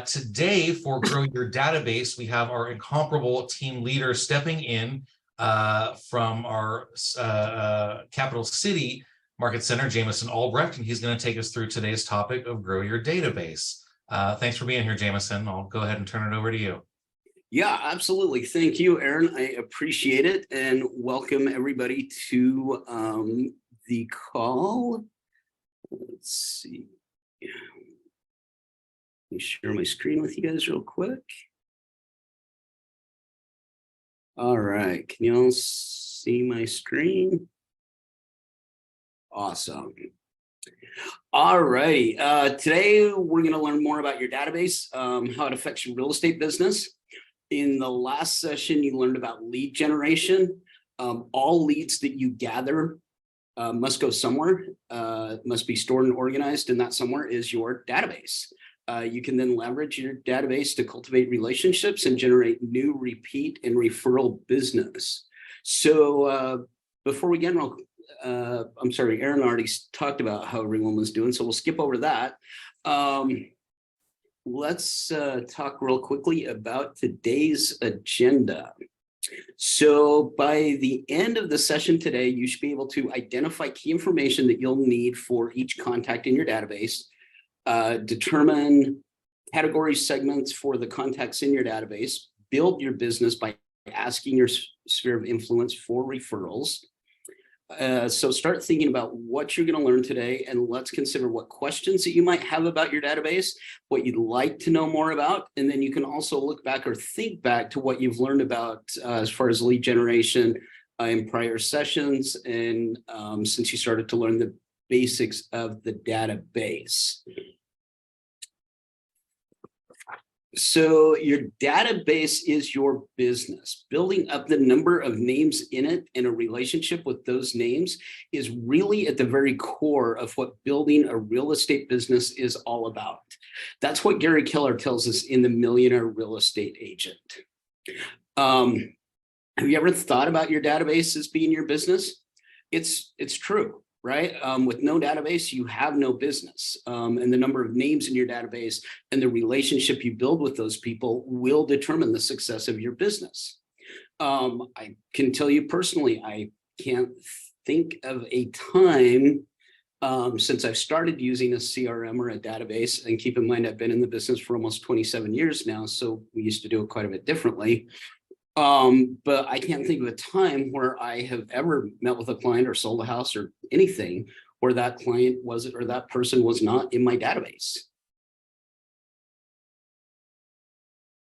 Today, for Grow Your Database, we have our incomparable team leader stepping in from our capital city market center, Jameson Albrecht, and he's going to take us through today's topic of Grow Your Database. Thanks for being here, Jameson. I'll go ahead and turn it over to you. Yeah, absolutely. Thank you, Aaron. I appreciate it, and welcome everybody to the call. Let's see. Let me share my screen with you guys real quick. All right, can you all see my screen? Awesome. All righty, today we're going to learn more about your database, how it affects your real estate business. In the last session, you learned about lead generation. All leads that you gather must go somewhere, must be stored and organized, and that somewhere is your database. You can then leverage your database to cultivate relationships and generate new repeat and referral business. So before we get on, I'm sorry, Aaron already talked about how everyone was doing, so we'll skip over that. Let's talk real quickly about today's agenda. So by the end of the session today, you should be able to identify key information that you'll need for each contact in your database, determine category segments for the contacts in your database, build your business by asking your sphere of influence for referrals. So start thinking about what you're going to learn today, and let's consider what questions that you might have about your database, what you'd like to know more about, and then you can also look back or think back to what you've learned about as far as lead generation in prior sessions, and since you started to learn the basics of the database. So your database is your business. Building up the number of names in it and a relationship with those names is really at the very core of what building a real estate business is all about. That's what Gary Keller tells us in The Millionaire Real Estate Agent. Have you ever thought about your database as being your business? It's true. Right? With no database, you have no business. And the number of names in your database and the relationship you build with those people will determine the success of your business. I can tell you personally, I can't think of a time since I've started using a CRM or a database, and keep in mind, I've been in the business for almost 27 years now, so we used to do it quite a bit differently. But I can't think of a time where I have ever met with a client or sold a house or anything where that client was or that person was not in my database.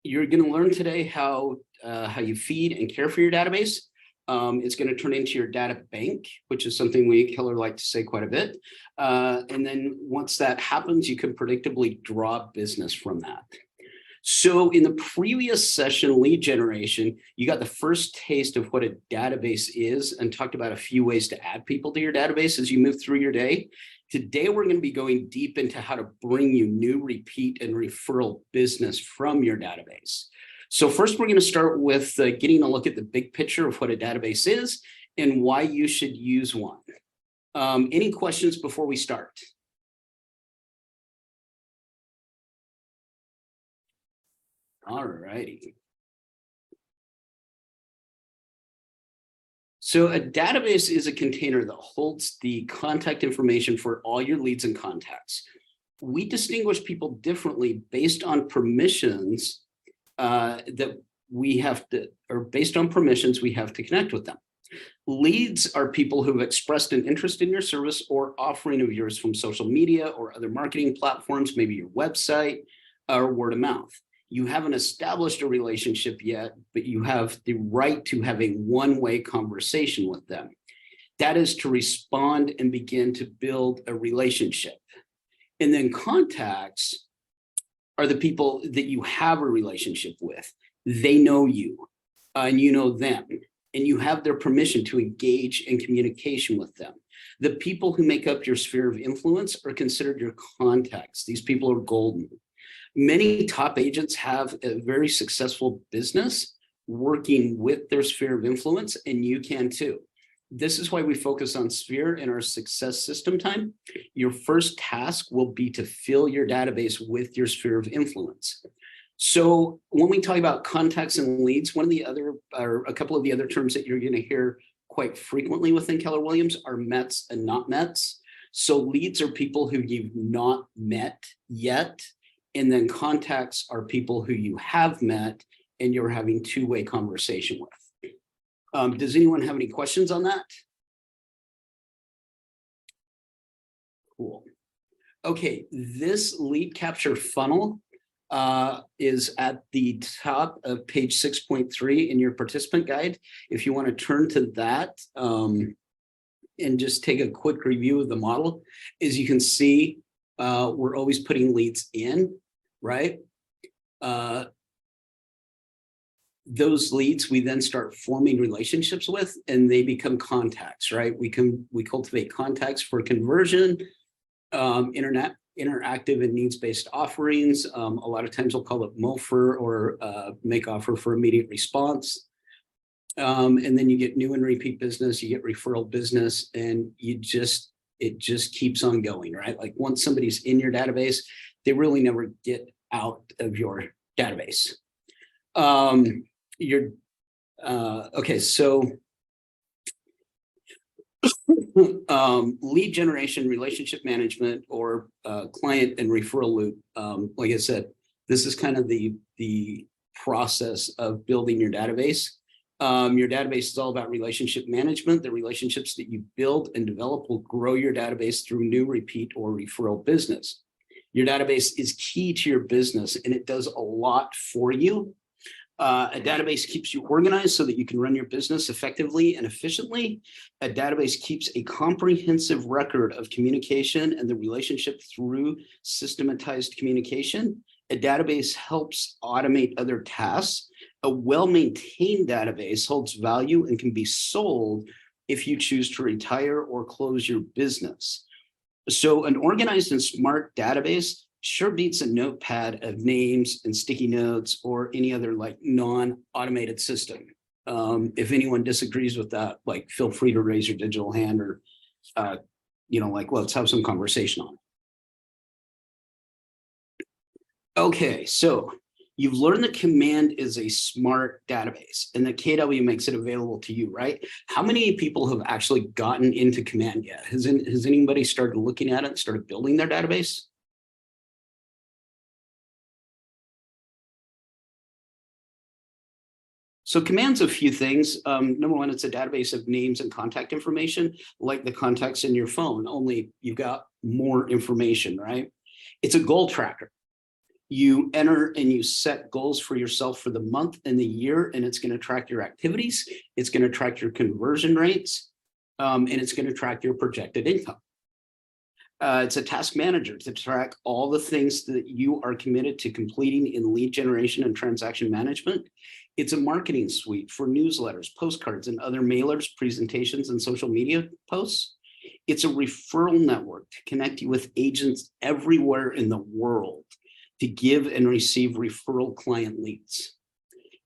You're going to learn today how you feed and care for your database. It's going to turn into your data bank, which is something we at Keller like to say quite a bit. And then once that happens, you can predictably draw business from that. So in the previous session, lead generation, you got the first taste of what a database is and talked about a few ways to add people to your database as you move through your day. Today, we're going to be going deep into how to bring you new repeat and referral business from your database. So first, we're going to start with getting a look at the big picture of what a database is and why you should use one. Any questions before we start? All righty. So a database is a container that holds the contact information for all your leads and contacts. We distinguish people differently based on permissions that we have to, or based on permissions we have to connect with them. Leads are people who have expressed an interest in your service or offering of yours from social media or other marketing platforms, maybe your website or word of mouth. You haven't established a relationship yet, but you have the right to have a one-way conversation with them. That is to respond and begin to build a relationship. And then contacts are the people that you have a relationship with. They know you and you know them, and you have their permission to engage in communication with them. The people who make up your sphere of influence are considered your contacts. These people are golden. Many top agents have a very successful business working with their sphere of influence, and you can too. This is why we focus on Sphere in our success system time. Your first task will be to fill your database with your sphere of influence. So when we talk about contacts and leads, one of the other, or a couple of the other terms that you're going to hear quite frequently within Keller Williams are METs and not METs. So leads are people who you've not met yet. And then contacts are people who you have met and you're having two-way conversation with. Does anyone have any questions on that? Cool. Okay, this lead capture funnel is at the top of page 6.3 in your participant guide. If you want to turn to that and just take a quick review of the model, as you can see, we're always putting leads in, right? Those leads we then start forming relationships with, and they become contacts, right? We cultivate contacts for conversion, interactive and needs-based offerings. A lot of times we'll call it MOFR or make offer for immediate response. And then you get new and repeat business, you get referral business, and it just keeps on going, right? Like once somebody's in your database, they really never get out of your database. Okay, so lead generation, relationship management, or client and referral loop. Like I said, this is kind of the process of building your database. Your database is all about relationship management. The relationships that you build and develop will grow your database through new, repeat, or referral business. Your database is key to your business, and it does a lot for you. A database keeps you organized so that you can run your business effectively and efficiently. A database keeps a comprehensive record of communication and the relationship through systematized communication. A database helps automate other tasks. A well-maintained database holds value and can be sold if you choose to retire or close your business. So an organized and smart database sure beats a notepad of names and sticky notes or any other like non-automated system. If anyone disagrees with that, like feel free to raise your digital hand or, like let's have some conversation on it. Okay, so you've learned that Command is a smart database and that KW makes it available to you, right? How many people have actually gotten into Command yet? Has anybody started looking at it, started building their database? So Command's a few things. Number one, it's a database of names and contact information, like the contacts in your phone, only you've got more information, right? It's a goal tracker. You enter and you set goals for yourself for the month and the year, and it's going to track your activities. It's going to track your conversion rates, and it's going to track your projected income. It's a task manager to track all the things that you are committed to completing in lead generation and transaction management. It's a marketing suite for newsletters, postcards, and other mailers, presentations, and social media posts. It's a referral network to connect you with agents everywhere in the world to give and receive referral client leads.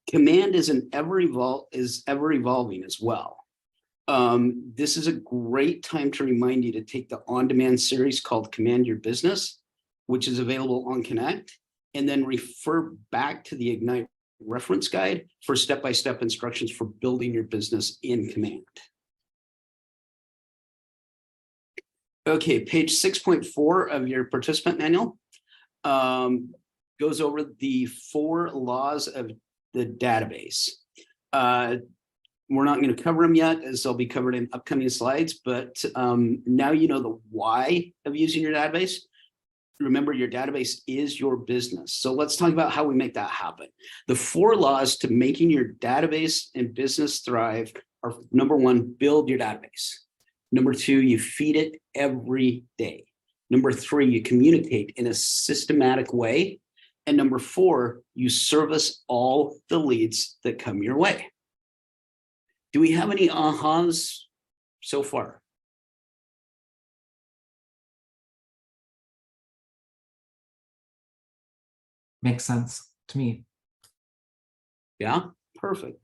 Command is ever evolving as well. This is a great time to remind you to take the on-demand series called Command Your Business, which is available on Connect, and then refer back to the Ignite reference guide for step-by-step instructions for building your business in Command. Okay, page 6.4 of your participant manual goes over the 4 laws of the database. We're not going to cover them yet, as they'll be covered in upcoming slides, but now you know the why of using your database. Remember, your database is your business. So let's talk about how we make that happen. The 4 laws to making your database and business thrive are: number 1, build your database. Number 2, you feed it every day. Number 3, you communicate in a systematic way. And number 4, you service all the leads that come your way. Do we have any ahas so far? Makes sense to me. Yeah, perfect.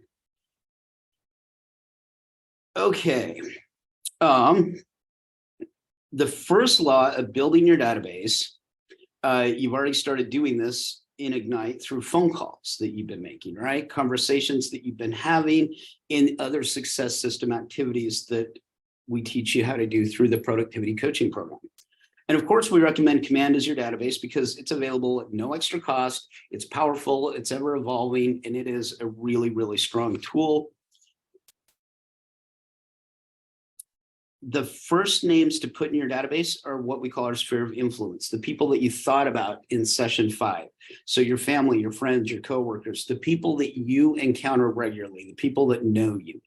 Okay. Um, the first law of building your database, you've already started doing this in Ignite through phone calls that you've been making, right? Conversations that you've been having in other success system activities that we teach you how to do through the productivity coaching program. And of course, we recommend Command as your database because it's available at no extra cost. It's powerful, it's ever evolving, and it is a really, really strong tool. The first names to put in your database are what we call our sphere of influence, the people that you thought about in session 5. So your family, your friends, your coworkers, the people that you encounter regularly, the people that know you.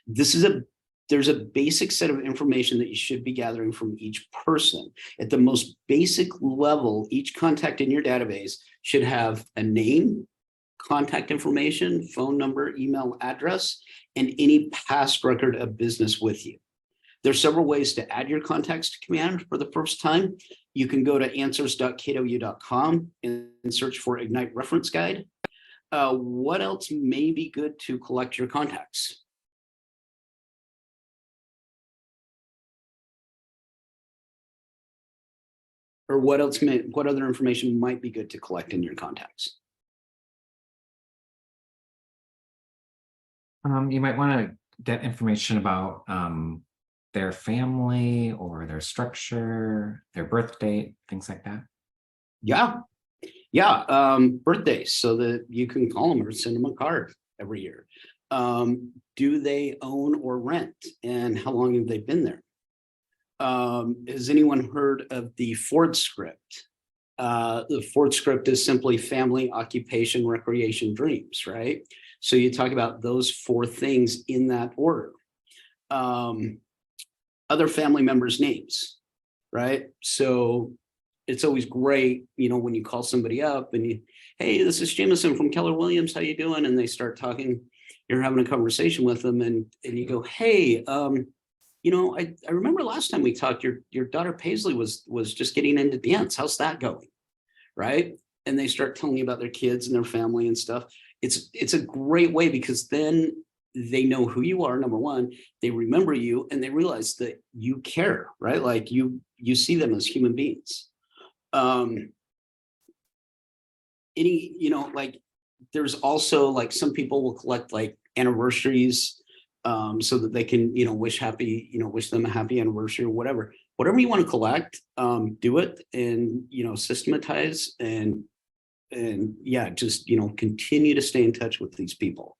There's a basic set of information that you should be gathering from each person. At the most basic level, each contact in your database should have a name, contact information, phone number, email address, and any past record of business with you. There's several ways to add your contacts to Command for the first time. You can go to answers.kw.com and search for Ignite Reference Guide. What else may be good to collect your contacts? Or what other information might be good to collect in your contacts? You might want to get information about their family or their structure, their birth date, things like that. Yeah. Birthdays, so that you can call them or send them a card every year. Do they own or rent, and how long have they been there? Has anyone heard of the Ford script? The Ford script is simply family, occupation, recreation, dreams, right? So you talk about those 4 things in that order. Other family members' names, right? So it's always great, when you call somebody up and hey, this is Jameson from Keller Williams, how you doing? And they start talking, you're having a conversation with them, and you go, hey, I remember last time we talked, your daughter Paisley was just getting into dance. How's that going? Right? And they start telling you about their kids and their family and stuff. It's a great way because then they know who you are, number one, they remember you, and they realize that you care, right? Like you see them as human beings. Like there's also like some people will collect like anniversaries, so that they can, wish them a happy anniversary or whatever you want to collect, do it and, systematize and yeah, just, continue to stay in touch with these people.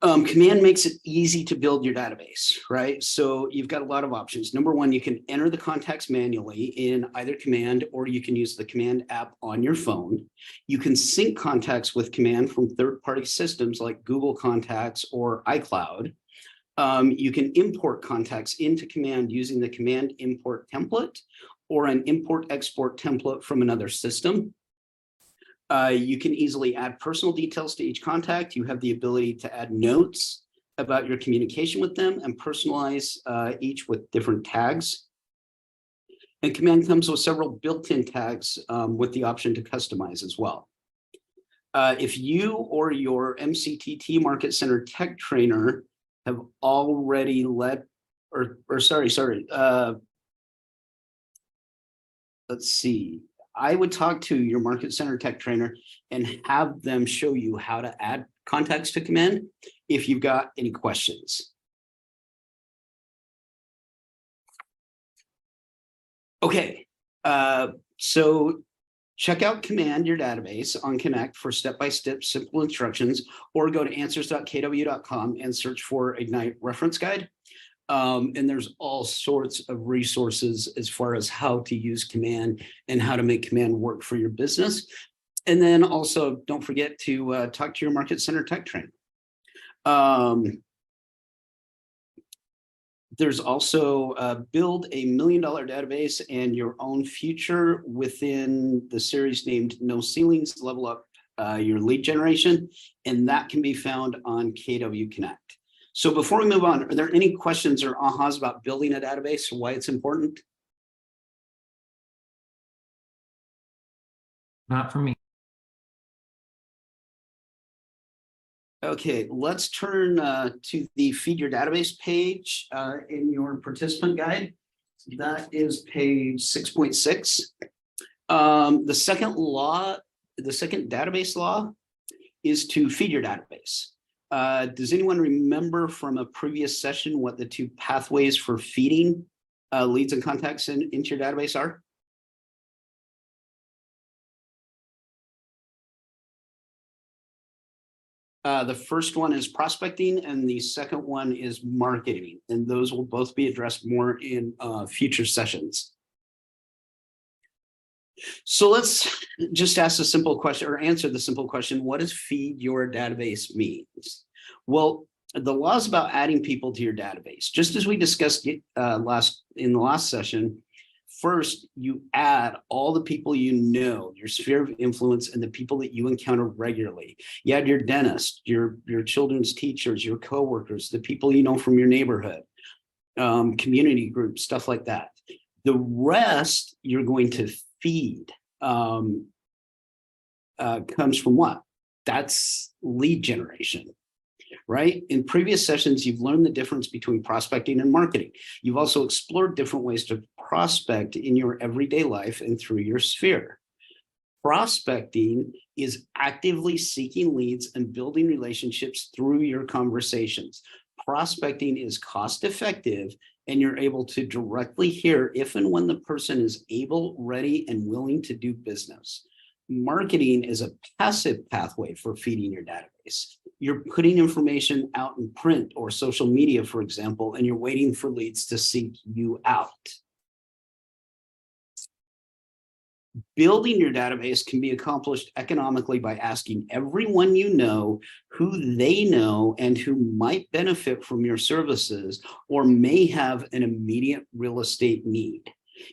Command makes it easy to build your database, right? So you've got a lot of options. Number one, you can enter the contacts manually in either Command, or you can use the Command app on your phone. You can sync contacts with Command from third-party systems like Google Contacts or iCloud. You can import contacts into Command using the Command import template or an import-export template from another system. You can easily add personal details to each contact. You have the ability to add notes about your communication with them and personalize each with different tags. And Command comes with several built-in tags with the option to customize as well. If you or your MCTT Market Center tech trainer have already led, let's see. I would talk to your Market Center tech trainer and have them show you how to add contacts to Command if you've got any questions. Okay, so check out Command your database on Connect for step-by-step simple instructions, or go to answers.kw.com and search for Ignite Reference Guide. And there's all sorts of resources as far as how to use Command and how to make Command work for your business. And then also don't forget to talk to your Market Center tech trainer. There's also build a $1 million database and your own future within the series named No Ceilings, level up your lead generation. And that can be found on KW Connect. So before we move on, are there any questions or ahas about building a database, why it's important? Not for me. Okay, let's turn to the Feed Your Database page in your participant guide. That is page 6.6. The second database law is to feed your database. Does anyone remember from a previous session what the two pathways for feeding leads and contacts into your database are? The first one is prospecting and the second one is marketing, and those will both be addressed more in future sessions. So let's just ask a simple question or answer the simple question. What does feed your database means? Well, the law is about adding people to your database. Just as we discussed in the last session, first, you add all the people you know, your sphere of influence, and the people that you encounter regularly. You add your dentist, your children's teachers, your coworkers, the people you know from your neighborhood, community groups, stuff like that. The rest you're going to feed comes from what? That's lead generation. Right? In previous sessions, you've learned the difference between prospecting and marketing. You've also explored different ways to prospect in your everyday life and through your sphere. Prospecting is actively seeking leads and building relationships through your conversations. Prospecting is cost effective, and you're able to directly hear if and when the person is able, ready, and willing to do business. Marketing is a passive pathway for feeding your database. You're putting information out in print or social media, for example, and you're waiting for leads to seek you out. Building your database can be accomplished economically by asking everyone you know who they know and who might benefit from your services or may have an immediate real estate need.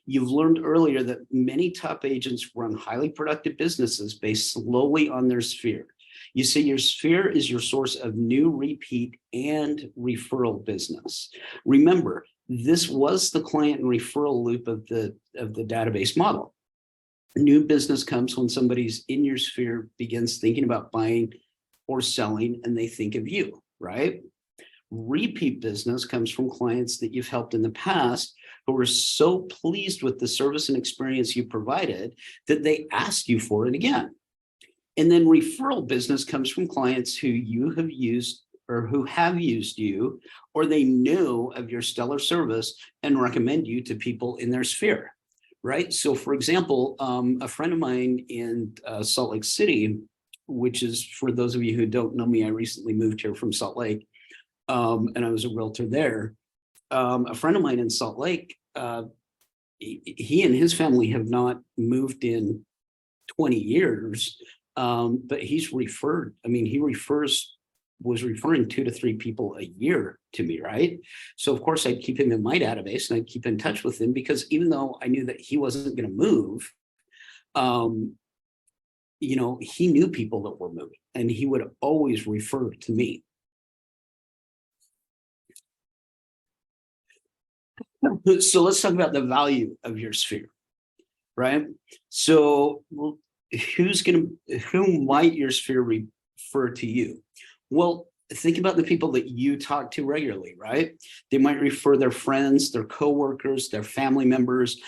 You've learned earlier that many top agents run highly productive businesses based solely on their sphere. You see, your sphere is your source of new, repeat, and referral business. Remember, this was the client and referral loop of the database model. New business comes when somebody's in your sphere begins thinking about buying or selling, and they think of you, right? Repeat business comes from clients that you've helped in the past who were so pleased with the service and experience you provided that they ask you for it again. And then referral business comes from clients who you have used or who have used you, or they know of your stellar service and recommend you to people in their sphere, right? So for example, a friend of mine in Salt Lake City, which is, for those of you who don't know me, I recently moved here from Salt Lake, and I was a realtor there. A friend of mine in Salt Lake, he and his family have not moved in 20 years, but he's referred, I mean, was referring 2 to 3 people a year to me, right? So of course I'd keep him in my database and I'd keep in touch with him, because even though I knew that he wasn't going to move, you know, he knew people that were moving and he would always refer to me. So let's talk about the value of your sphere, right? So who might your sphere refer to you? Well, think about the people that you talk to regularly, right? They might refer their friends, their coworkers, their family members,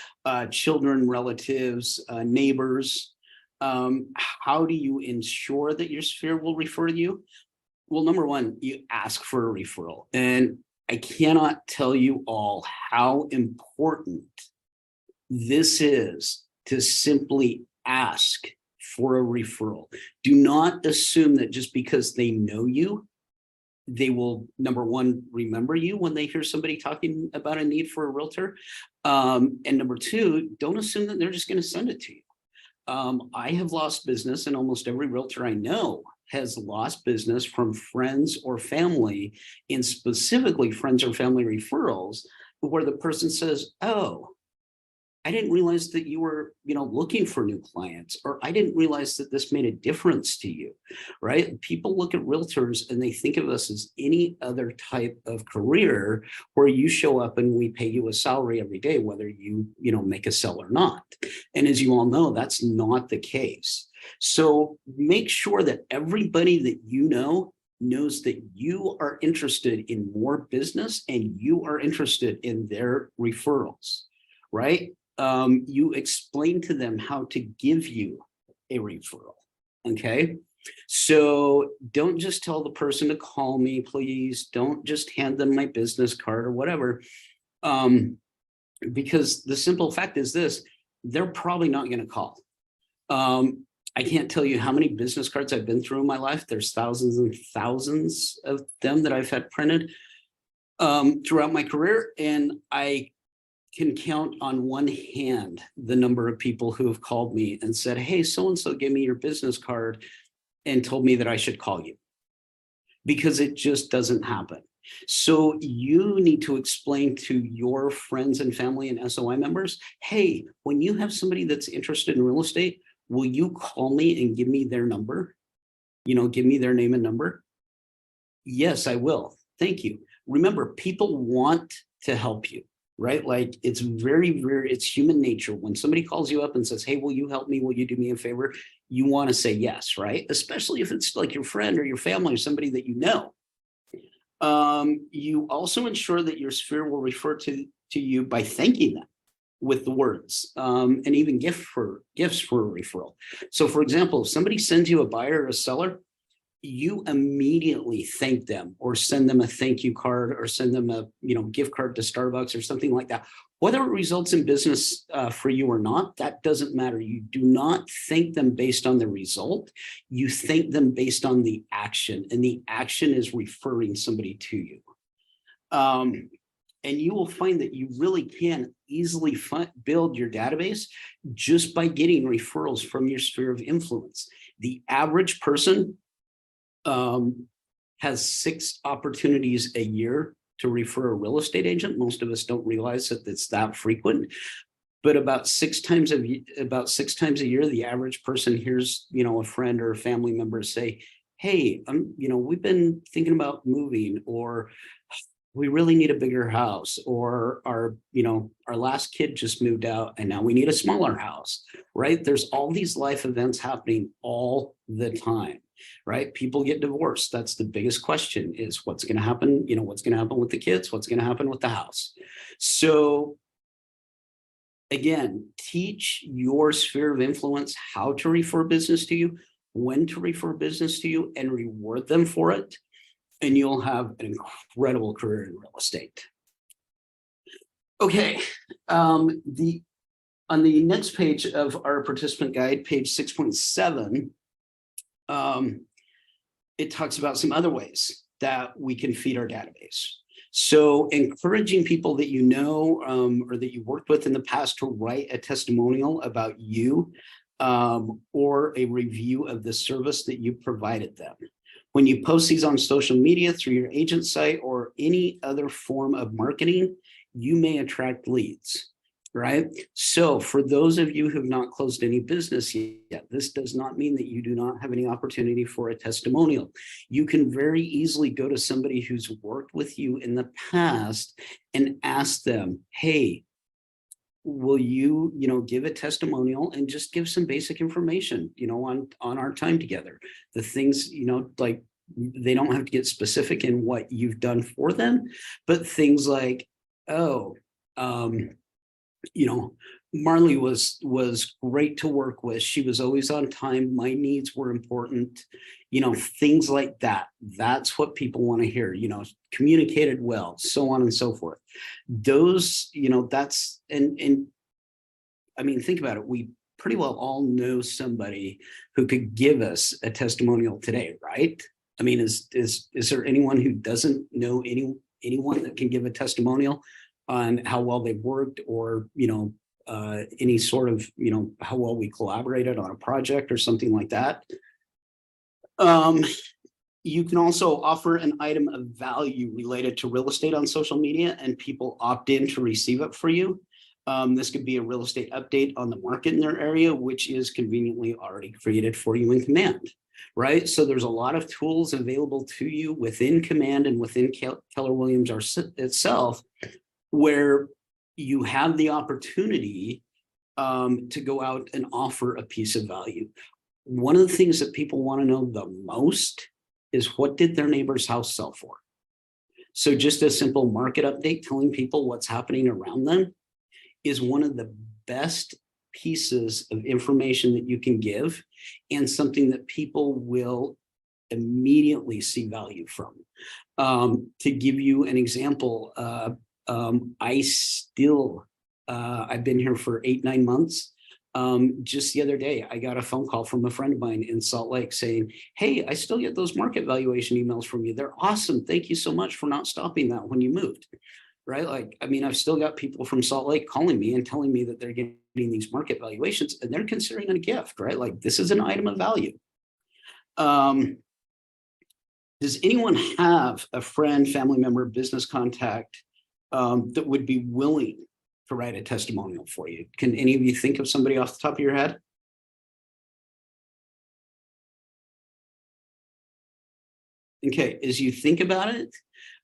children, relatives, neighbors. How do you ensure that your sphere will refer to you? Well, number one, you ask for a referral. And I cannot tell you all how important this is to simply ask for a referral. Do not assume that just because they know you, they will, number one, remember you when they hear somebody talking about a need for a realtor. And number two, don't assume that they're just going to send it to you. I have lost business, and almost every realtor I know has lost business from friends or family, and specifically friends or family referrals, where the person says, oh, I didn't realize that you were, looking for new clients, or I didn't realize that this made a difference to you, right? People look at realtors and they think of us as any other type of career where you show up and we pay you a salary every day, whether you, make a sale or not. And as you all know, that's not the case. So make sure that everybody that you know knows that you are interested in more business and you are interested in their referrals, right? You explain to them how to give you a referral, okay? So don't just tell the person to call me, please. Don't just hand them my business card or whatever. Because the simple fact is this, they're probably not going to call. I can't tell you how many business cards I've been through in my life. There's thousands and thousands of them that I've had printed throughout my career. And I can count on one hand the number of people who have called me and said, hey, so-and-so gave me your business card and told me that I should call you, because it just doesn't happen. So you need to explain to your friends and family and SOI members, hey, when you have somebody that's interested in real estate, will you call me and give me their number? You know, give me their name and number? Yes, I will. Thank you. Remember, people want to help you, right? Like it's it's human nature. When somebody calls you up and says, hey, will you help me? Will you do me a favor? You want to say yes, right? Especially if it's like your friend or your family or somebody that you know. You also ensure that your sphere will refer to you by thanking them with the words, and even gifts for a referral. So for example, if somebody sends you a buyer or a seller, you immediately thank them or send them a thank you card or send them a gift card to Starbucks or something like that. Whether it results in business for you or not, that doesn't matter. You do not thank them based on the result. You thank them based on the action, and the action is referring somebody to you. And you will find that you really can easily build your database just by getting referrals from your sphere of influence. The average person has 6 opportunities a year to refer a real estate agent. Most of us don't realize that it's that frequent, but about 6 times a year, the average person hears, a friend or a family member say, hey, we've been thinking about moving, or we really need a bigger house, or our last kid just moved out and now we need a smaller house, right? There's all these life events happening all the time, right? People get divorced. That's the biggest question, is what's going to happen? What's going to happen with the kids? What's going to happen with the house? So again, teach your sphere of influence how to refer business to you, when to refer business to you, and reward them for it. And you'll have an incredible career in real estate. Okay, on the next page of our participant guide, page 6.7, it talks about some other ways that we can feed our database. So encouraging people that you know or that you worked with in the past to write a testimonial about you or a review of the service that you provided them. When you post these on social media through your agent site or any other form of marketing, you may attract leads, right? So for those of you who have not closed any business yet, this does not mean that you do not have any opportunity for a testimonial. You can very easily go to somebody who's worked with you in the past and ask them, hey, will you, give a testimonial, and just give some basic information, on our time together. The things, like they don't have to get specific in what you've done for them, but things like, Marley was great to work with. She was always on time. My needs were important. Things like that. That's what people want to hear, communicated well, so on and so forth. Those, that's, and I mean, think about it. We pretty well all know somebody who could give us a testimonial today, right? I mean, is there anyone who doesn't know anyone that can give a testimonial on how well they've worked, or, any sort of, how well we collaborated on a project or something like that? You can also offer an item of value related to real estate on social media, and people opt in to receive it for you. This could be a real estate update on the market in their area, which is conveniently already created for you in Command, right? So there's a lot of tools available to you within Command and within Keller Williams itself, where you have the opportunity to go out and offer a piece of value. One of the things that people want to know the most is what did their neighbor's house sell for? So just a simple market update telling people what's happening around them is one of the best pieces of information that you can give, and something that people will immediately see value from. To give you an example, I've been here for 8-9 months. Just the other day, I got a phone call from a friend of mine in Salt Lake saying, hey, I still get those market valuation emails from you. They're awesome. Thank you so much for not stopping that when you moved. Right? Like, I mean, I've still got people from Salt Lake calling me and telling me that they're getting these market valuations and they're considering it a gift, right? Like, this is an item of value. Does anyone have a friend, family member, business contact that would be willing to write a testimonial for you? Can any of you think of somebody off the top of your head? Okay, as you think about it,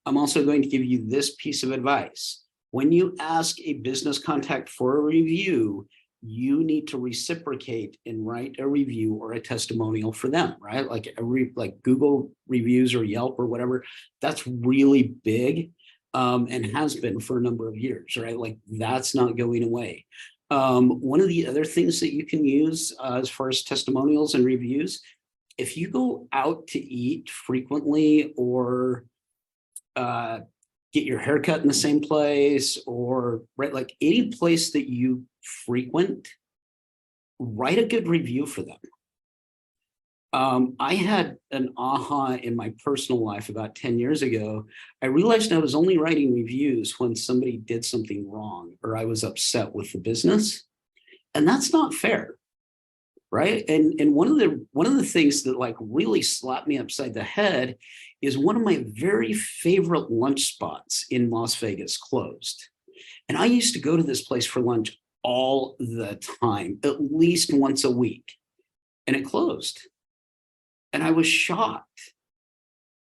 I'm also going to give you this piece of advice. When you ask a business contact for a review, you need to reciprocate and write a review or a testimonial for them, right? Like Google reviews or Yelp or whatever, that's really big and has been for a number of years, right? Like, that's not going away. One of the other things that you can use as far as testimonials and reviews, if you go out to eat frequently or get your haircut in the same place, or right, like any place that you frequent, write a good review for them. I had an aha in my personal life about 10 years ago. I realized I was only writing reviews when somebody did something wrong or I was upset with the business, and that's not fair. Right. And one of the things that like really slapped me upside the head is one of my very favorite lunch spots in Las Vegas closed. And I used to go to this place for lunch all the time, at least once a week. And it closed. And I was shocked.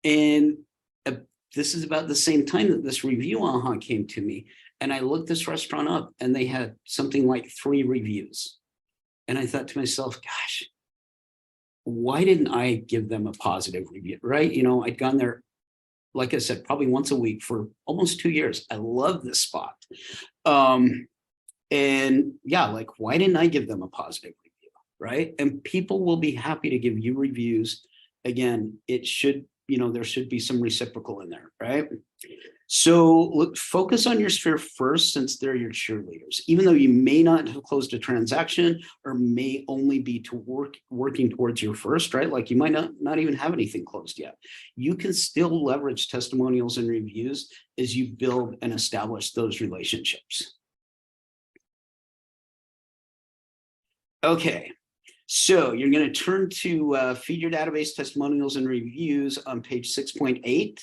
And this is about the same time that this review aha came to me. And I looked this restaurant up and they had something like 3 reviews. And I thought to myself, gosh, why didn't I give them a positive review, right? You know, I'd gone there, like I said, probably once a week for almost 2 years. I love this spot. And yeah, like, why didn't I give them a positive review, right? And people will be happy to give you reviews. Again, it should, you know, there should be some reciprocal in there, right? So look, focus on your sphere first, since they're your cheerleaders. Even though you may not have closed a transaction or may only be working towards your first, right? Like, you might not even have anything closed yet. You can still leverage testimonials and reviews as you build and establish those relationships. Okay, so you're going to turn to Feed Your Database Testimonials and Reviews on page 6.8.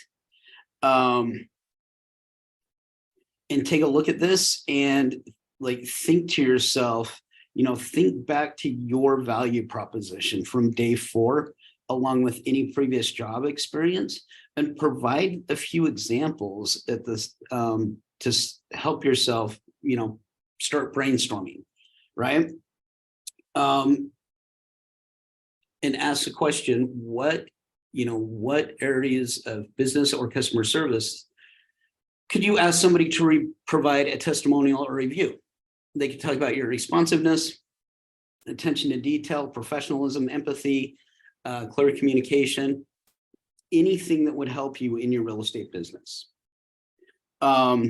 And take a look at this and like think to yourself, you know, think back to your value proposition from day 4, along with any previous job experience, and provide a few examples at this to help yourself, you know, start brainstorming, right? And ask the question, what areas of business or customer service could you ask somebody to provide a testimonial or review? They could talk about your responsiveness, attention to detail, professionalism, empathy, clear communication, anything that would help you in your real estate business. As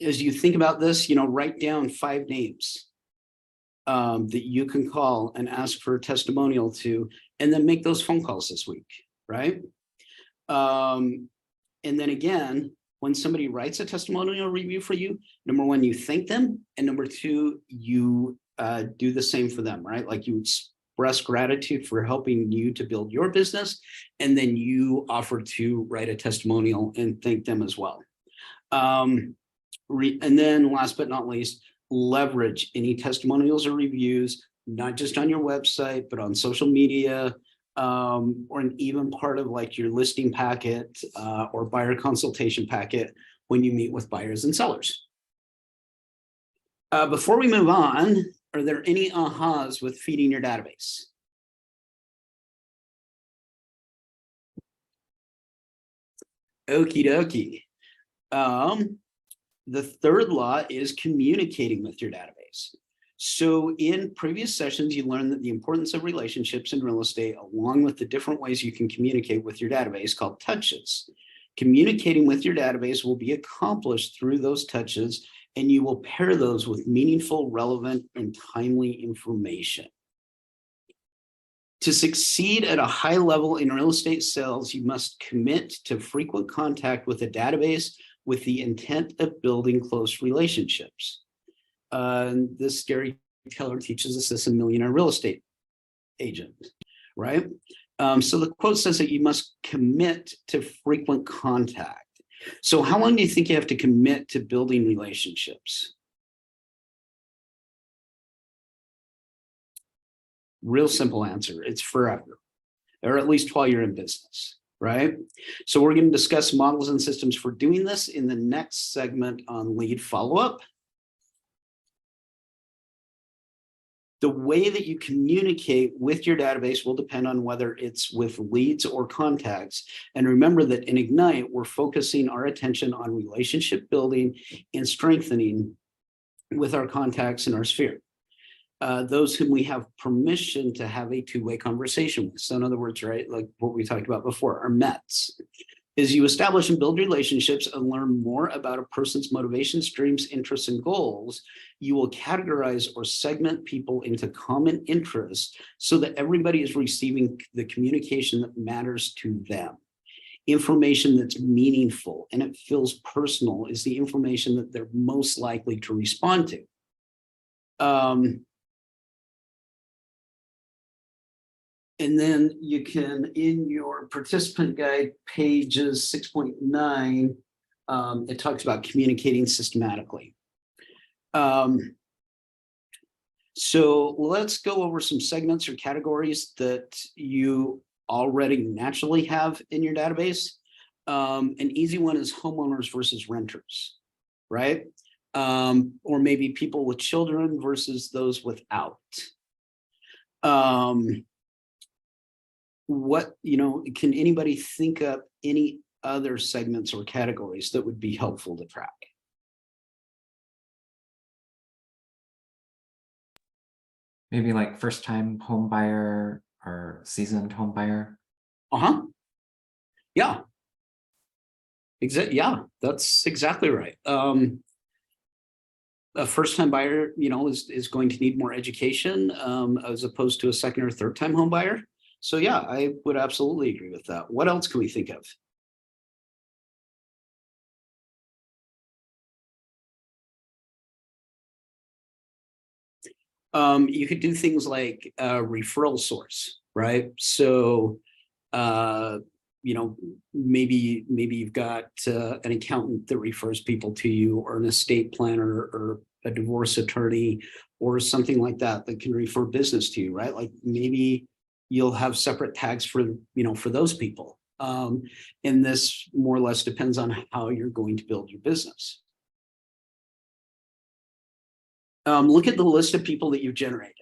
you think about this, you know, write down 5 names that you can call and ask for a testimonial to, and then make those phone calls this week, right? And then again, when somebody writes a testimonial review for you, number 1, you thank them, and number 2, you do the same for them, right? Like, you express gratitude for helping you to build your business, and then you offer to write a testimonial and thank them as well. And then last but not least, leverage any testimonials or reviews, not just on your website, but on social media, or an even part of like your listing packet or buyer consultation packet when you meet with buyers and sellers. Before we move on, are there any ahas with feeding your database? Okie dokie. The third law is communicating with your database. So in previous sessions, you learned that the importance of relationships in real estate, along with the different ways you can communicate with your database called touches. Communicating with your database will be accomplished through those touches, and you will pair those with meaningful, relevant, and timely information. To succeed at a high level in real estate sales, you must commit to frequent contact with a database with the intent of building close relationships. This Gary Keller teaches us this in Millionaire Real Estate Agent, right? So the quote says that you must commit to frequent contact. So how long do you think you have to commit to building relationships? Real simple answer, it's forever, or at least while you're in business, right? So we're going to discuss models and systems for doing this in the next segment on lead follow-up. The way that you communicate with your database will depend on whether it's with leads or contacts. And remember that in Ignite, we're focusing our attention on relationship building and strengthening with our contacts in our sphere. Those whom we have permission to have a two-way conversation with. So in other words, right, like what we talked about before, our METs. Is you establish and build relationships and learn more about a person's motivations, dreams, interests, and goals, you will categorize or segment people into common interests so that everybody is receiving the communication that matters to them. Information that's meaningful and it feels personal is the information that they're most likely to respond to. And then you can, in your participant guide, pages 6.9, it talks about communicating systematically. So let's go over some segments or categories that you already naturally have in your database. An easy one is homeowners versus renters, right? Or maybe people with children versus those without. What, can anybody think of any other segments or categories that would be helpful to track? Maybe like first time home buyer or seasoned home buyer. Yeah. Yeah, that's exactly right. A first time buyer, is going to need more education as opposed to a second or third time home buyer. So yeah, I would absolutely agree with that. What else can we think of? You could do things like a referral source, right? So, maybe you've got an accountant that refers people to you, or an estate planner, or a divorce attorney, or something like that that can refer business to you, right? Like maybe you'll have separate tags for those people. And this more or less depends on how you're going to build your business. Look at the list of people that you've generated.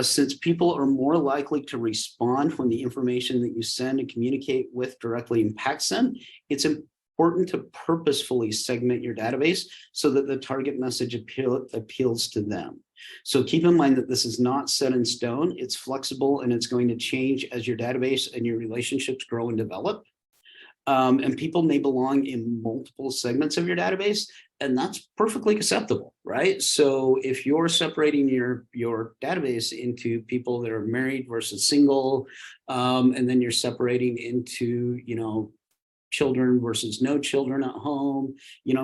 Since people are more likely to respond when the information that you send and communicate with directly impacts them, it's important to purposefully segment your database so that the target message appeals to them. So keep in mind that this is not set in stone. It's flexible and it's going to change as your database and your relationships grow and develop. And people may belong in multiple segments of your database, and that's perfectly acceptable, right? So if you're separating your database into people that are married versus single, and then you're separating into, children versus no children at home,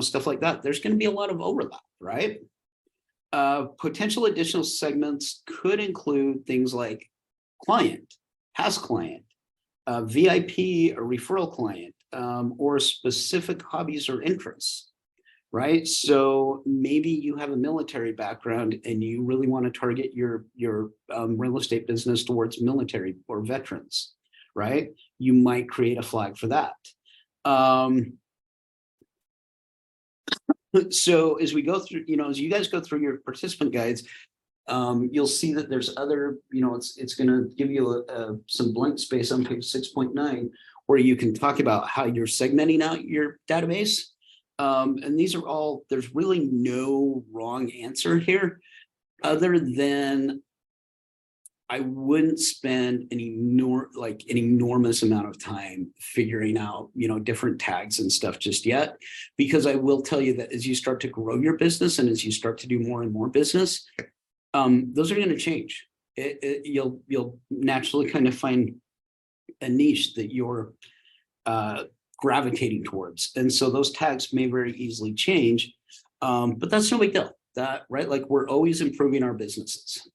stuff like that, there's going to be a lot of overlap, right? Potential additional segments could include things like client, past client, VIP, or referral client, or specific hobbies or interests, right? So maybe you have a military background and you really want to target your real estate business towards military or veterans, right? You might create a flag for that. So as we go through, as you guys go through your participant guides, you'll see that there's other, it's going to give you some blank space on page 6.9 where you can talk about how you're segmenting out your database. And these are all, there's really no wrong answer here, other than I wouldn't spend an enormous amount of time figuring out, different tags and stuff just yet, because I will tell you that as you start to grow your business and as you start to do more and more business, those are going to change. You'll naturally kind of find a niche that you're gravitating towards, and so those tags may very easily change. But that's no big deal. Right? Like, we're always improving our businesses.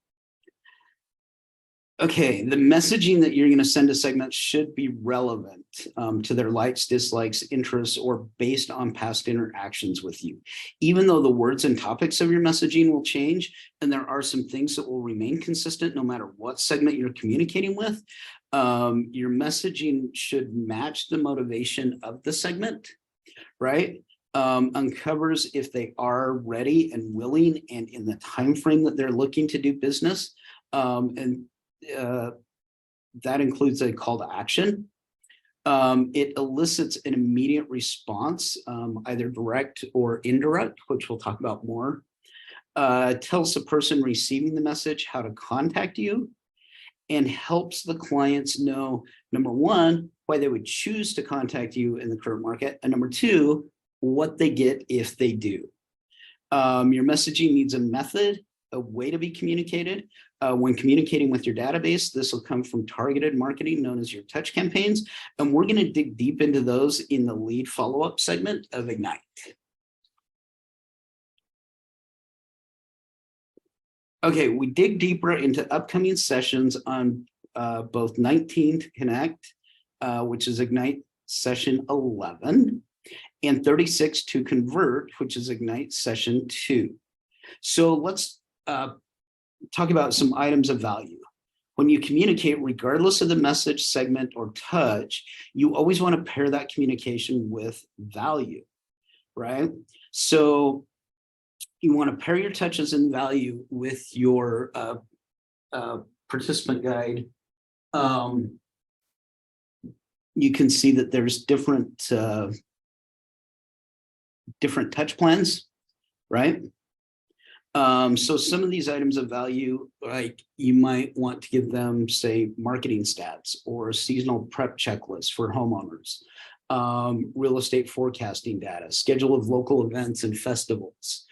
Okay, the messaging that you're going to send to segments should be relevant to their likes, dislikes, interests, or based on past interactions with you. Even though the words and topics of your messaging will change, and there are some things that will remain consistent no matter what segment you're communicating with, your messaging should match the motivation of the segment, right? Uncovers if they are ready and willing and in the time frame that they're looking to do business, and that includes a call to action. It elicits an immediate response, either direct or indirect, which we'll talk about more. Tells the person receiving the message how to contact you, and helps the clients know, number one, why they would choose to contact you in the current market, and number two, what they get if they do. Your messaging needs a method, a way to be communicated. When communicating with your database, this will come from targeted marketing known as your touch campaigns. And we're going to dig deep into those in the lead follow-up segment of Ignite. Okay, we dig deeper into upcoming sessions on both 19 to Connect, which is Ignite session 11, and 36 to Convert, which is Ignite session 2. So let's talk about some items of value. When you communicate, regardless of the message, segment, or touch, you always want to pair that communication with value, right? So you want to pair your touches and value with your participant guide. You can see that there's different touch plans, right? So some of these items of value, like, you might want to give them, say, marketing stats or seasonal prep checklists for homeowners, real estate forecasting data, schedule of local events and festivals.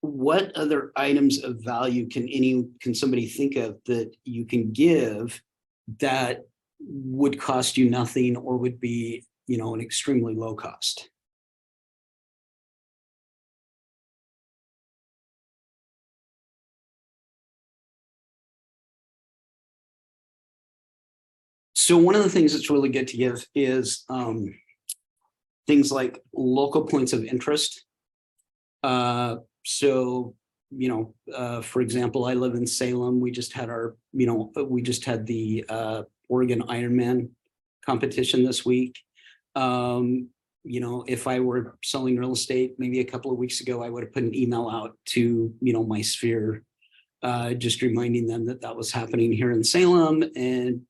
What other items of value can somebody think of that you can give that would cost you nothing or would be, an extremely low cost? So one of the things that's really good to give is things like local points of interest. For example, I live in Salem. We just had the Oregon Ironman competition this week. If I were selling real estate maybe a couple of weeks ago, I would have put an email out to, my sphere, just reminding them that was happening here in Salem, and,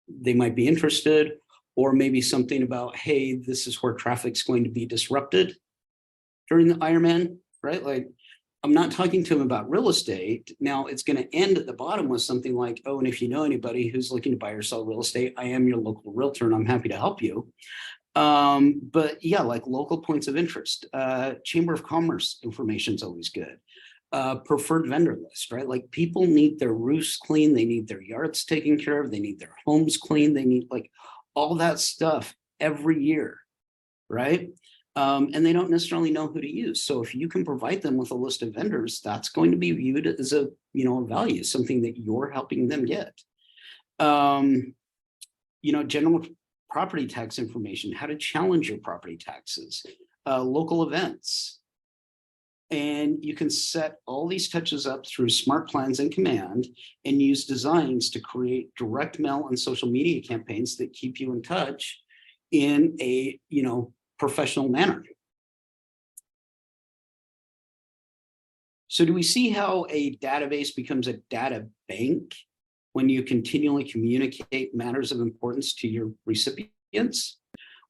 they might be interested, or maybe something about, hey, this is where traffic's going to be disrupted during the Ironman, right? Like, I'm not talking to them about real estate. Now it's going to end at the bottom with something like, oh, and if you know anybody who's looking to buy or sell real estate, I am your local realtor and I'm happy to help you. But yeah, like local points of interest, Chamber of Commerce information is always good. Preferred vendor list, right? Like, people need their roofs clean, they need their yards taken care of, they need their homes clean, they need like all that stuff every year, right? And they don't necessarily know who to use. So if you can provide them with a list of vendors, that's going to be viewed as a value, something that you're helping them get. General property tax information, how to challenge your property taxes, local events. And you can set all these touches up through smart plans and command, and use designs to create direct mail and social media campaigns that keep you in touch in a professional manner. So do we see how a database becomes a data bank when you continually communicate matters of importance to your recipients?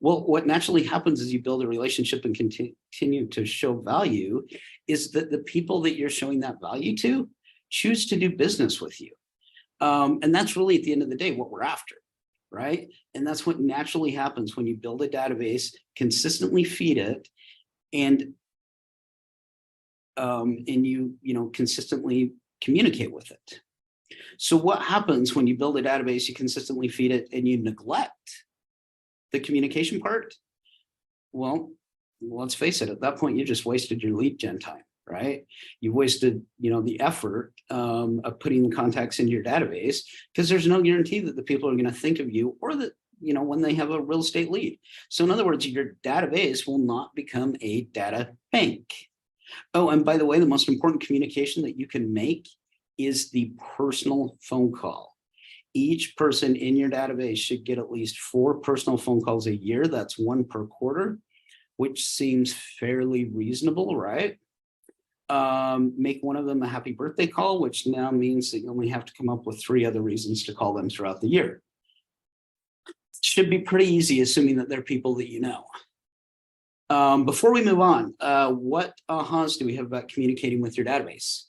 Well, what naturally happens as you build a relationship and continue to show value is that the people that you're showing that value to choose to do business with you. And that's really, at the end of the day, what we're after, right? And that's what naturally happens when you build a database, consistently feed it, and you consistently communicate with it. So what happens when you build a database, you consistently feed it, and you neglect the communication part? Well, let's face it, at that point, you just wasted your lead gen time, right? You wasted, the effort of putting the contacts into your database, because there's no guarantee that the people are going to think of you, or that, when they have a real estate lead. So in other words, your database will not become a data bank. Oh, and by the way, the most important communication that you can make is the personal phone call. Each person in your database should get at least 4 personal phone calls a year. That's 1 per quarter, which seems fairly reasonable, right? Make one of them a happy birthday call, which now means that you only have to come up with 3 other reasons to call them throughout the year. Should be pretty easy, assuming that they're people that you know. Before we move on, what ahas do we have about communicating with your database?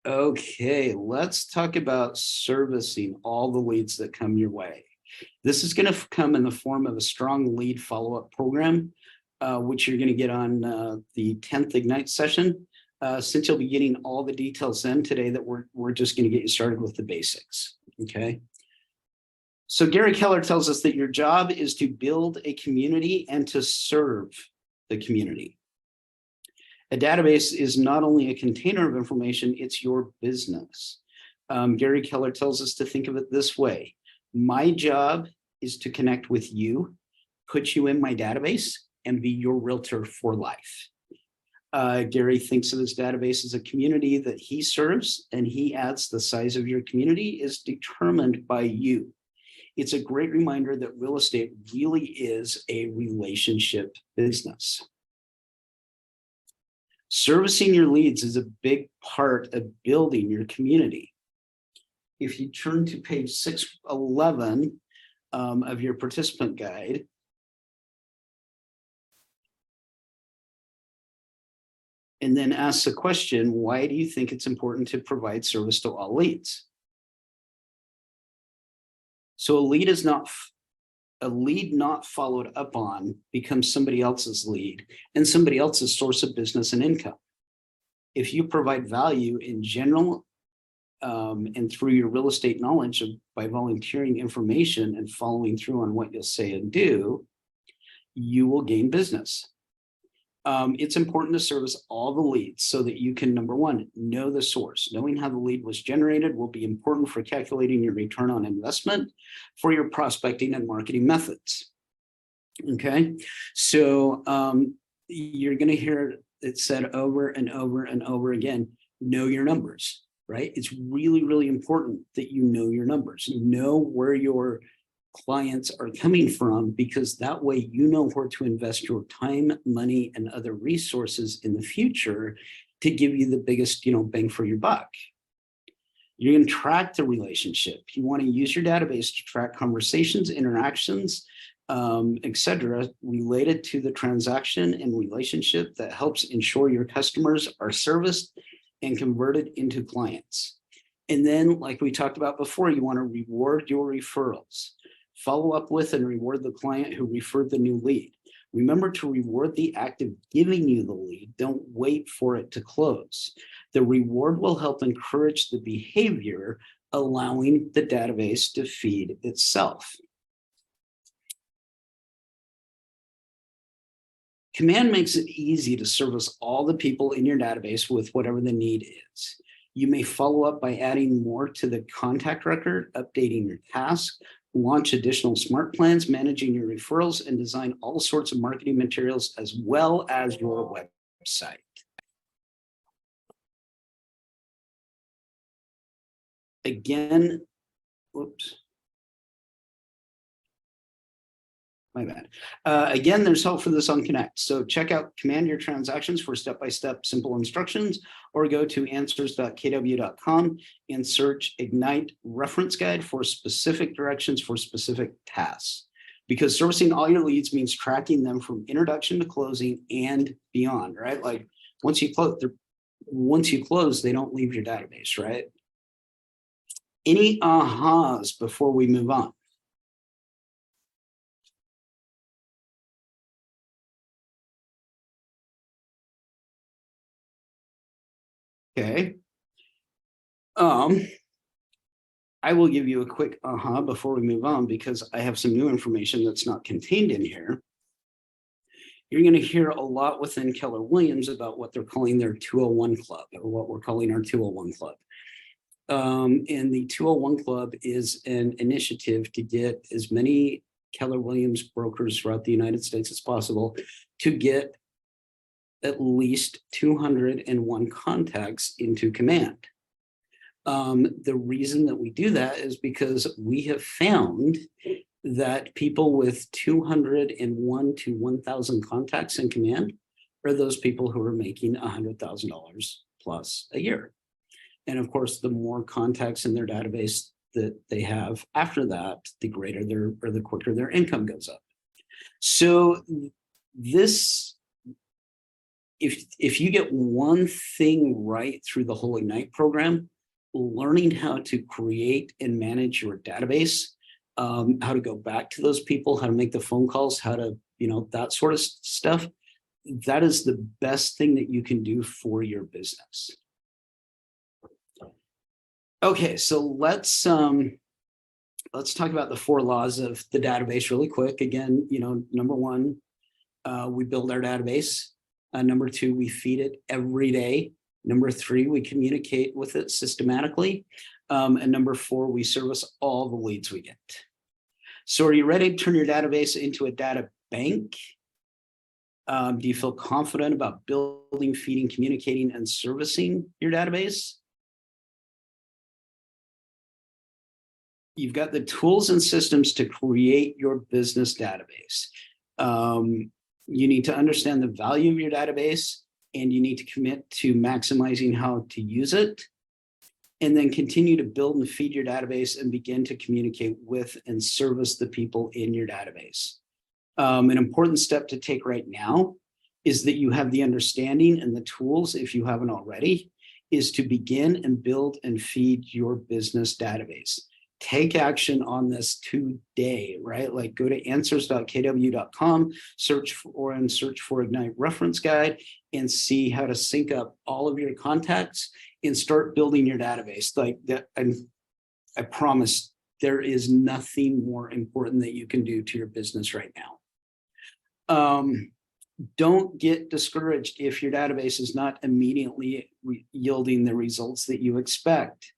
Okay, let's talk about servicing all the leads that come your way. This is going to come in the form of a strong lead follow-up program, which you're going to get on the 10th Ignite session. Since you'll be getting all the details then today, that we're just going to get you started with the basics. Okay. So Gary Keller tells us that your job is to build a community and to serve the community. A database is not only a container of information, it's your business. Gary Keller tells us to think of it this way. My job is to connect with you, put you in my database, and be your realtor for life. Gary thinks of his database as a community that he serves, and he adds the size of your community is determined by you. It's a great reminder that real estate really is a relationship business. Servicing your leads is a big part of building your community. If you turn to page 611 of your participant guide, and then ask the question, why do you think it's important to provide service to all leads? So a lead not followed up on becomes somebody else's lead and somebody else's source of business and income. If you provide value in general and through your real estate knowledge by volunteering information and following through on what you'll say and do, you will gain business. It's important to service all the leads so that you can, number one, know the source. Knowing how the lead was generated will be important for calculating your return on investment for your prospecting and marketing methods. Okay, so you're going to hear it said over and over and over again, know your numbers, right? It's really, really important that you know your numbers. Know where your clients are coming from, because that way you know where to invest your time, money, and other resources in the future to give you the biggest, bang for your buck. You're going to track the relationship. You want to use your database to track conversations, interactions, etc., related to the transaction and relationship that helps ensure your customers are serviced and converted into clients. And then, like we talked about before, you want to reward your referrals. Follow up with and reward the client who referred the new lead. Remember to reward the act of giving you the lead. Don't wait for it to close. The reward will help encourage the behavior, allowing the database to feed itself. Command makes it easy to service all the people in your database with whatever the need is. You may follow up by adding more to the contact record, updating your task, launch additional smart plans, managing your referrals, and design all sorts of marketing materials as well as your website. Again, whoops. My bad. Again, there's help for this on Connect. So check out Command Your Transactions for step-by-step simple instructions, or go to answers.kw.com and search Ignite Reference Guide for specific directions for specific tasks. Because servicing all your leads means tracking them from introduction to closing and beyond, right? Like once you close, they don't leave your database, right? Any ahas before we move on? Okay. I will give you a quick aha before we move on, because I have some new information that's not contained in here. You're going to hear a lot within Keller Williams about what they're calling their 201 Club, or what we're calling our 201 Club. And the 201 Club is an initiative to get as many Keller Williams brokers throughout the United States as possible to get at least 201 contacts into Command. The reason that we do that is because we have found that people with 201 to 1,000 contacts in Command are those people who are making $100,000 plus a year. And of course, the more contacts in their database that they have after that, the greater their, or the quicker their income goes up. So this, if you get one thing right through the whole Ignite program, learning how to create and manage your database, how to go back to those people, how to make the phone calls, how to, that sort of stuff, that is the best thing that you can do for your business. Okay, so let's talk about the 4 laws of the database really quick. Again, number 1, we build our database. Number 2, we feed it every day. Number 3, we communicate with it systematically. And number 4, we service all the leads we get. So are you ready to turn your database into a data bank? Do you feel confident about building, feeding, communicating, and servicing your database? You've got the tools and systems to create your business database. You need to understand the value of your database, and you need to commit to maximizing how to use it, and then continue to build and feed your database and begin to communicate with and service the people in your database. An important step to take right now is that you have the understanding and the tools, if you haven't already, is to begin and build and feed your business database. Take action on this today, right? Like go to answers.kw.com, search for Ignite Reference Guide, and see how to sync up all of your contacts and start building your database. Like that, I promise there is nothing more important that you can do to your business right now. Don't get discouraged if your database is not immediately yielding the results that you expect.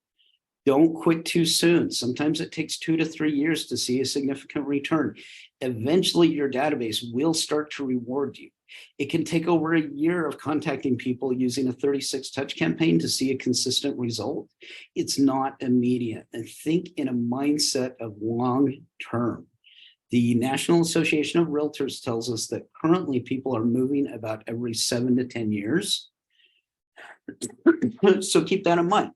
Don't quit too soon. Sometimes it takes 2 to 3 years to see a significant return. Eventually, your database will start to reward you. It can take over a year of contacting people using a 36-touch campaign to see a consistent result. It's not immediate. And think in a mindset of long term. The National Association of Realtors tells us that currently people are moving about every 7 to 10 years. So keep that in mind.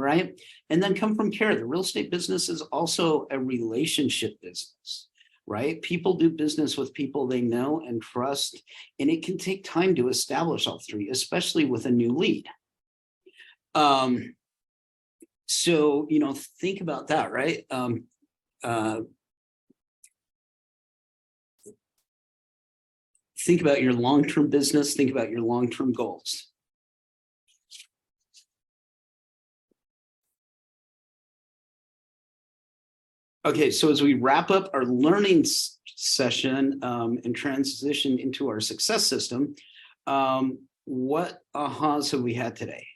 Right? And then come from care. The real estate business is also a relationship business, right? People do business with people they know and trust, and it can take time to establish all 3, especially with a new lead. So, think about that, right? Think about your long-term business, think about your long-term goals. Okay, so as we wrap up our learning session and transition into our success system, what ahas have we had today?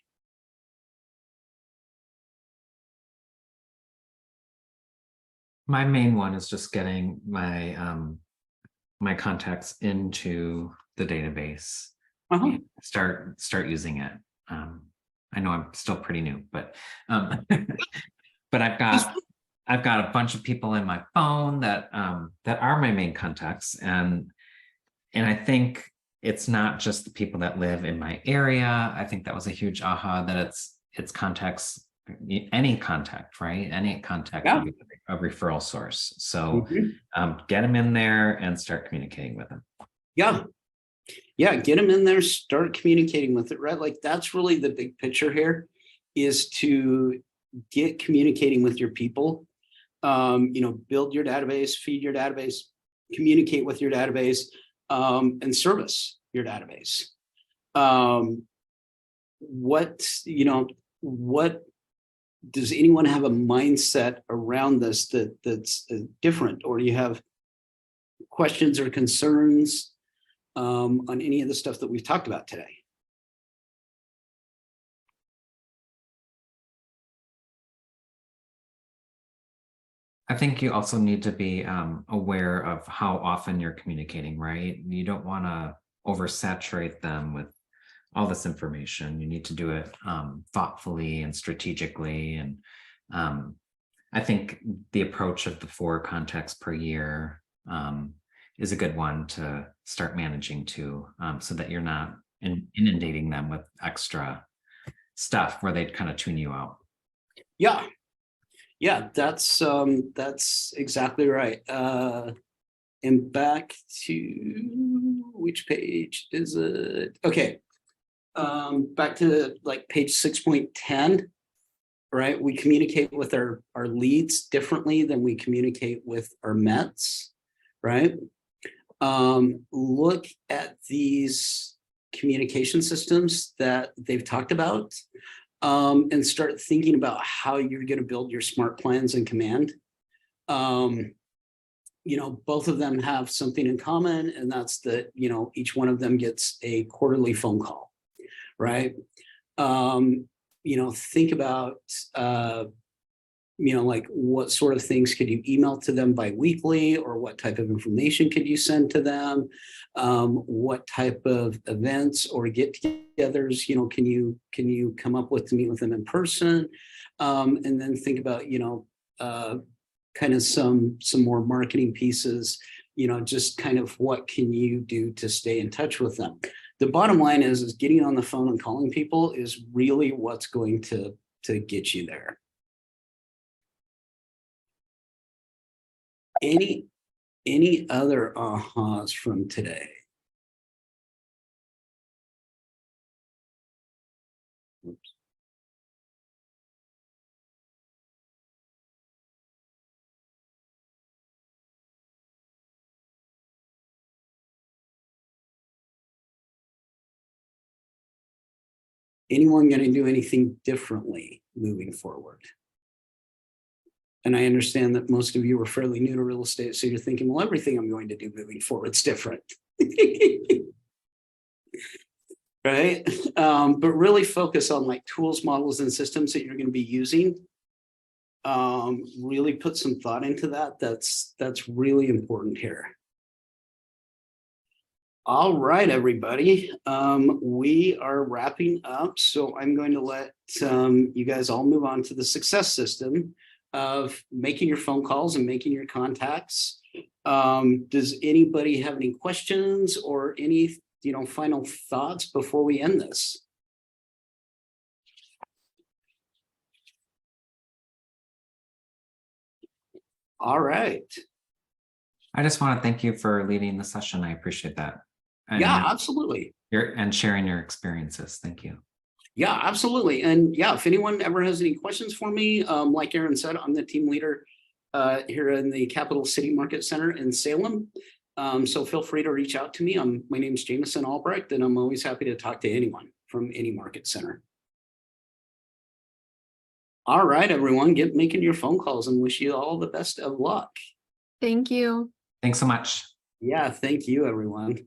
My main one is just getting my my contacts into the database. Start using it. I know I'm still pretty new, but but I've I've got a bunch of people in my phone that are my main contacts, and I think it's not just the people that live in my area. I think that was a huge aha, that it's contacts, any contact, right? Any contact Yeah. can be a referral source. So Mhm. get them in there and start communicating with them. Yeah. Yeah, get them in there, start communicating with it, right? Like that's really the big picture here, is to get communicating with your people. Build your database, feed your database, communicate with your database, and service your database. What does anyone have a mindset around this that's different, or do you have questions or concerns on any of the stuff that we've talked about today? I think you also need to be aware of how often you're communicating, right? You don't want to oversaturate them with all this information. You need to do it thoughtfully and strategically. And I think the approach of the 4 contacts per year is a good one to start managing to, so that you're not inundating them with extra stuff where they'd kind of tune you out. Yeah. Yeah, that's exactly right. And back to which page is it? Okay. Back to like page 6.10, right? We communicate with our leads differently than we communicate with our Mets, right? Look at these communication systems that they've talked about. And start thinking about how you're going to build your smart plans in Command. Both of them have something in common, and that's that, each one of them gets a quarterly phone call, right? Think about, like what sort of things could you email to them bi-weekly, or what type of information could you send to them? What type of events or get-togethers, can you come up with to meet with them in person? And then think about, kind of some more marketing pieces, just kind of what can you do to stay in touch with them? The bottom line is getting on the phone and calling people is really what's going to get you there. Any other ahas from today? Oops. Anyone going to do anything differently moving forward? And I understand that most of you are fairly new to real estate, so you're thinking, well, everything I'm going to do moving forward is different. Right? But really focus on like tools, models, and systems that you're going to be using. Really put some thought into that. That's really important here. All right, everybody. We are wrapping up, so I'm going to let you guys all move on to the success system of making your phone calls and making your contacts. Does anybody have any questions or any final thoughts before we end this? All right. I just want to thank you for leading the session. I appreciate that. Yeah, absolutely. And sharing your experiences. Thank you. Yeah, absolutely. And yeah, if anyone ever has any questions for me, like Aaron said, I'm the team leader here in the Capital City Market Center in Salem. So feel free to reach out to me. My name is Jameson Albrecht, and I'm always happy to talk to anyone from any market center. All right, everyone, get making your phone calls and wish you all the best of luck. Thank you. Thanks so much. Yeah, thank you, everyone.